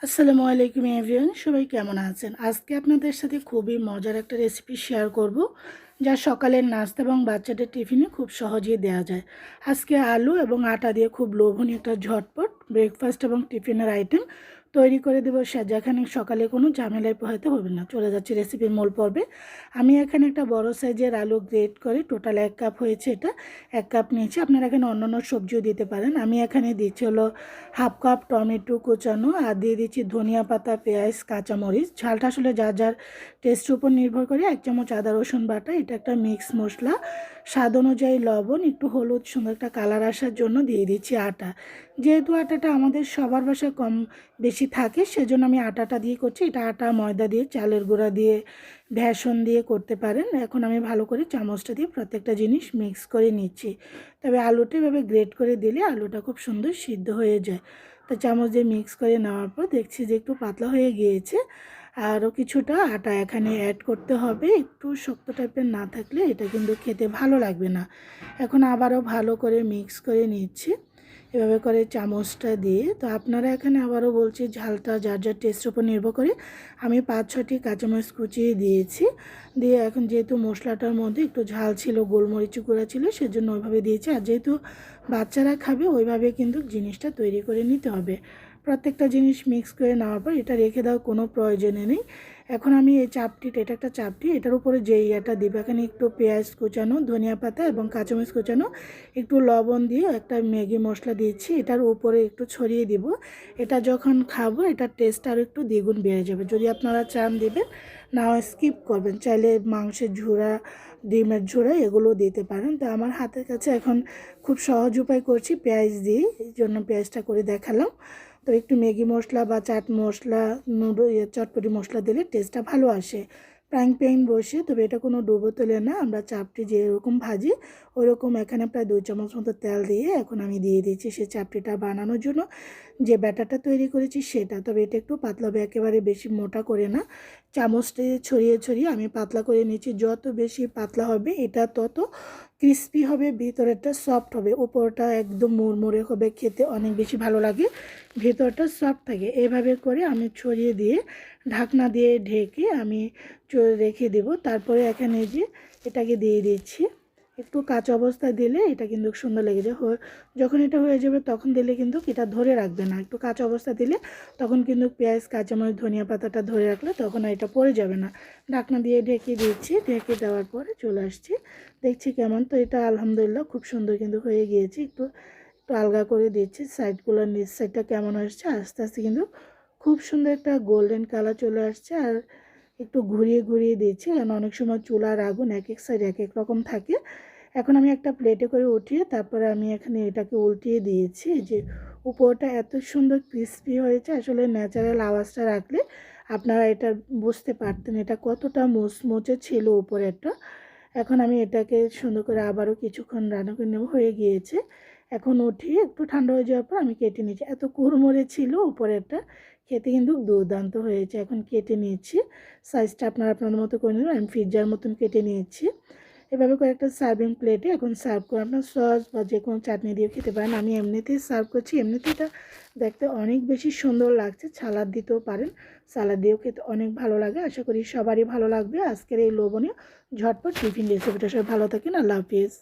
আসসালামু আলাইকুম এভরিওয়ান, সবাই কেমন আছেন? আজকে আপনাদের সাথে খুবই মজার একটা রেসিপি শেয়ার করব, যা সকালের নাস্তা এবং বাচ্চাদের টিফিনে খুব সহজেই দেওয়া যায়। আজকে আলু এবং আটা দিয়ে খুব লোভনীয় একটা ঝটপট ব্রেকফাস্ট এবং টিফিনের আইটেম তৈরি করে দেবো, যেখানে সকালে কোনো ঝামেলায় পোহাতে হবে না। চলে যাচ্ছি রেসিপির মূল পর্বে। আমি এখানে একটা বড় সাইজের আলু গ্রেট করে, টোটাল 1 কাপ হয়েছে, এটা 1 কাপ নিয়েছি। আপনারা এখানে অন্যান্য সবজিও দিতে পারেন। আমি এখানে দিচ্ছি হলো 1/2 কাপ টমেটো কুচানো, আর দিয়ে দিচ্ছি ধনিয়া পাতা, পেঁয়াজ, কাঁচামরিচ। ঝালটা আসলে যার যার টেস্টের উপর নির্ভর করে। 1 চামচ আদা রসুন বাটা, এটা একটা মিক্স মশলা। স্বাদ অনুযায়ী লবণ, একটু হলুদ, সুন্দর একটা কালার আসার জন্য দিয়ে দিচ্ছি আটা। যেহেতু আটাটা আমাদের সবার বাসায় কম বেশি থাকে, সেজন্য আমি আটাটা দিয়ে করছি। এটা আটা, ময়দা দিয়ে, চালের গুঁড়া দিয়ে, বেসন দিয়ে করতে পারেন। এখন আমি ভালো করে চামচটা দিয়ে প্রত্যেকটা জিনিস মিক্স করে নিচ্ছি। তবে আলুটা এভাবে গ্রেট করে দিলে আলুটা খুব সুন্দর সিদ্ধ হয়ে যায়। তো চামচ দিয়ে মিক্স করে নেওয়ার পর দেখছি যে একটু পাতলা হয়ে গিয়েছে। আরও কিছুটা আটা এখানে অ্যাড করতে হবে। একটু শক্ত টাইপের না থাকলে এটা কিন্তু খেতে ভালো লাগবে না। এখন আবারও ভালো করে মিক্স করে নিচ্ছি এভাবে করে চামচটা দিয়ে। তো আপনারা এখানে আবারও বলছি, ঝালটা যার যার টেস্টের উপর নির্ভর করে। আমি 5-6টি কাঁচামরিচ কুচিয়ে দিয়েছি। দিয়ে এখন যেহেতু মশলাটার মধ্যে একটু ঝাল ছিল, গোলমরিচ গুঁড়া ছিল, সেজন্য ওইভাবে দিয়েছি। আর যেহেতু বাচ্চারা খাবে, ওইভাবে কিন্তু জিনিসটা তৈরি করে নিতে হবে। প্রত্যেকটা জিনিস মিক্স করে নেওয়ার পর এটা রেখে দেওয়ার কোনো প্রয়োজনে নেই। এখন আমি এই চাপটিটা, এটা একটা চাপটি, এটার উপরে যে ইয়েটা দিব, এখানে একটু পেঁয়াজ কুচানো, ধনিয়া পাতা এবং কাঁচামরিচ কুচানো, একটু লবণ দিয়ে একটা ম্যাগি মশলা দিয়েছি, এটার উপরে একটু ছড়িয়ে দিব। এটা যখন খাবো, এটার টেস্ট আরও একটু দ্বিগুণ বেড়ে যাবে। যদি আপনারা চান দিবেন, না স্কিপ করবেন। চাইলে মাংসের ঝুড়া, ডিমের ঝুড়া এগুলো দিতে পারেন। তো আমার হাতের কাছে এখন খুব সহজ উপায় করছি পেঁয়াজ দিয়ে, এই জন্য পেঁয়াজটা করে দেখালাম। তো একটু ম্যাগি মশলা বা চাট মশলা, চটপটি মশলা দিলে টেস্টটা ভালো আসে। ফ্রাইং প্যান বসে, তবে এটা কোনো ডুবো তেলে না, আমরা চাপটি যেরকম ভাজি ওরকম এখানে প্রায় 2 চামচ মতো তেল দিয়ে এখন আমি দিয়ে দিচ্ছি সেই চাপটিটা বানানোর জন্য যে ব্যাটারটা তৈরি করেছি সেটা। তবে এটা একটু পাতলা হবে, একেবারে বেশি মোটা করে না। চামচটা ছড়িয়ে ছড়িয়ে আমি পাতলা করে নিচ্ছি। যত বেশি পাতলা হবে এটা তত ক্রিস্পি হবে, ভিতরেরটা সফট হবে, উপরটা একদম মুড়মুড়ে হবে, খেতে অনেক বেশি ভালো লাগে, ভেতরটা সফট থাকে। এভাবে করে আমি ছড়িয়ে দিয়ে ঢাকনা দিয়ে ঢেকে আমি রেখে দেব। তারপরে এখানে যে এটাকে দিয়ে দিচ্ছি। একটু কাঁচা অবস্থায় দিলে এটা কিন্তু সুন্দর লেগে যায়। যখন এটা হয়ে যাবে তখন দিলে কিন্তু এটা ধরে রাখবে না। একটু কাঁচা অবস্থা দিলে তখন কিন্তু পেঁয়াজ, কাঁচামরিচ, ধনিয়া পাতাটা ধরে রাখলে তখন এটা পড়ে যাবে না। ঢাকনা দিয়ে ঢেকে দিচ্ছি। ঢেকে দেওয়ার পরে চলে আসছি, দেখছি কেমন। তো এটা আলহামদুলিল্লাহ খুব সুন্দর কিন্তু হয়ে গিয়েছে। একটু একটু আলগা করে দিচ্ছি, সাইডগুলোর নিচ সাইডটা কেমন আসছে। আস্তে আস্তে কিন্তু খুব সুন্দর একটা গোল্ডেন কালার চলে আসছে। আর একটু ঘুরিয়ে ঘুরিয়ে দিচ্ছি, কারণ অনেক সময় চুলার আগুন এক এক সাইড এক এক রকম থাকে। এখন আমি একটা প্লেটে করে উঠিয়ে তারপরে আমি এখানে এটাকে উল্টিয়ে দিয়েছি। যে উপরটা এত সুন্দর ক্রিস্পি হয়েছে, আসলে ন্যাচারাল আওয়াজটা রাখলে আপনারা এটা বুঝতে পারতেন এটা কতটা মুচমুচে ছিল উপরেরটা। এখন আমি এটাকে সুন্দর করে আবারও কিছুক্ষণ রান্না করে নেব, হয়ে গিয়েছে। এখন উঠিয়ে একটু ঠান্ডা হয়ে যাওয়ার পর আমি কেটে নিয়েছি। এত কুড়মুড়ে ছিল উপরেরটা, খেতে কিন্তু দুর্দান্ত হয়েছে। এখন কেটে নিয়েছি, সাইজটা আপনারা আপনাদের মতো করে নেবেন। আমি পিৎজার মতন কেটে নিয়েছি। এভাবে করে একটা সার্ভিং প্লেটে এখন সার্ভ করে আপনার সস বা যে কোনো চাটনি দিয়ে খেতে পারেন। আমি এমনিতেই সার্ভ করছি, এমনিতেই এটা দেখতে অনেক বেশি সুন্দর লাগছে। সালাদ দিতেও পারেন, সালাদ দিয়েও খেতে অনেক ভালো লাগে। আশা করি সবারই ভালো লাগবে আজকের এই লোভনীয় ঝটপট টিফিন রেসিপিটা। সবাই ভালো থাকেন, আল্লাহ হাফিজ।